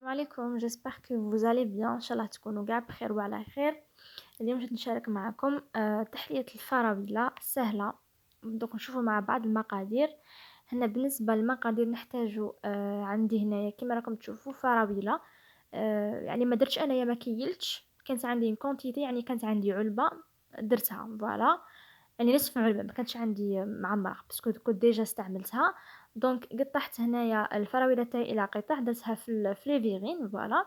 عليكم جيسبر كو vous allez bien ان شاء الله تكونوا كاع بخير وعلى خير. اليوم جيت نشارك معكم تحلية الفراولة سهلة. دوك نشوفوا مع بعض المقادير. هنا بالنسبه للمقادير نحتاجو عندي هنايا كما راكم تشوفوا فراولة. يعني ما درتش انايا ما كيلتش، كانت عندي كونتيتي، يعني كانت عندي علبه درتها فوالا، يعني نصف علبه ما كانتش عندي معمره باسكو كنت ديجا استعملتها. دونك قطعت هنايا الفراوله تاعي الى قطع، درتها في ليفيغين فوالا.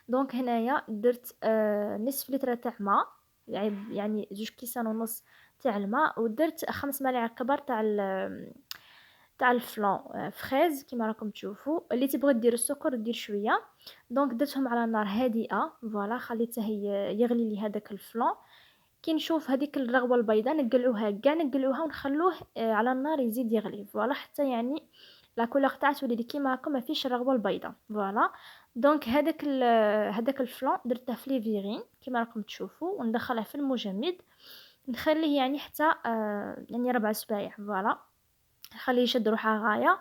دونك هنايا درت نصف لتر تاع ماء، يعني 2 كيسان ونص تاع الماء، ودرت 5 ملاعق كبار تاع الفلون فريز كيما راكم تشوفوا. اللي تبغي دير السكر دير شويه. دونك درتهم على نار هادئه فوالا، خليته يغلي لي هذاك الفلون. كي نشوف هذيك الرغوه البيضاء نقلعوها كاع، نقلعوها ونخلوه على النار يزيد يغلي فوالا، حتى يعني لا كولور تاعته تولي كيما هكا ما فيش الرغوه البيضاء فوالا. دونك هذاك الفلون درته في ليفيغين كيما راكم تشوفوا، وندخله في المجمد نخليه يعني حتى يعني 4 سوايع فوالا، نخليه يشد روحه غايه.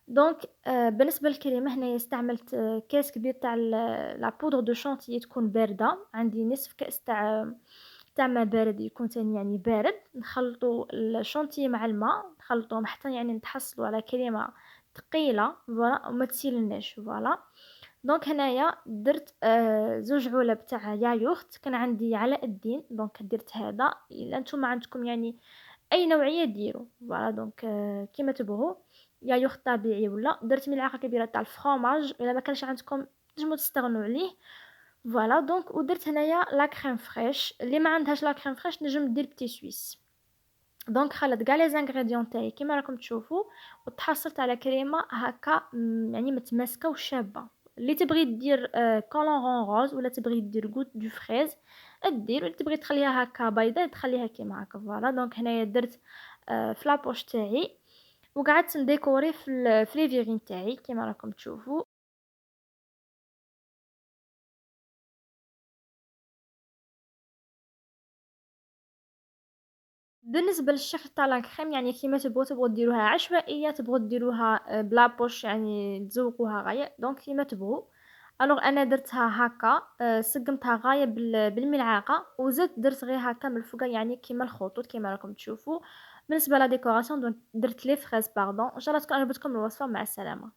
دونك بالنسبه للكريمه هنا استعملت كاس كبير تاع لا بودر دو شونتيي تكون بارده، عندي نصف كاس تاع ما بارد يكون تاني يعني بارد. نخلطوا الشونتيي مع الماء، نخلطوهم حتى يعني نتحصلوا على كريمه ثقيله فوالا وما تسيلناش فوالا. دونك هنايا درت 2 علب تاع يايوخت، كان عندي علاء الدين دونك درت هذا. الا نتوما عندكم يعني اي نوعيه ديروا فوالا. دونك كيما تبغوا، يايوخت طبيعي، ولا درت ملعقه كبيره تاع الفرomاج الا ما كانش عندكم تنجموا تستغنوا عليه فوالا. دونك ودرت هنايا لا كريم فريش، اللي ما عندهاش لا كريم فريش نجم دير بتي سويس. دونك خلط كاع لي زانغريديون تاعي كيما راكم تشوفوا، وتحصلت على كريمه هكا يعني متماسكه وشابه. اللي تبغي دير كولون روز ولا تبغي دير غوت دو فريز دير، ولا تبغي تخليها هكا بيضاء تخليها كيما هكا فوالا. دونك هنايا درت في لابوش تاعي، وقعدت نديكوري في لي فيغين تاعي كيما راكم تشوفوا. بالنسبه للشكل تاع لا كريم يعني كيما تبغوا ديروها عشوائيه، تبغوا ديروها بلا بوش يعني تزوقوها غايه، دونك كيما تبغوا. الوغ انا درتها هكا، سقمتها غايه بالملعقه، وزدت درت غير هكا من الفوق يعني كيما الخطوط كيما راكم تشوفوا. بالنسبه لا ديكوراسيون درت لي فريز باردون. ان شاء الله تكون عجبتكم الوصفه، مع السلامه.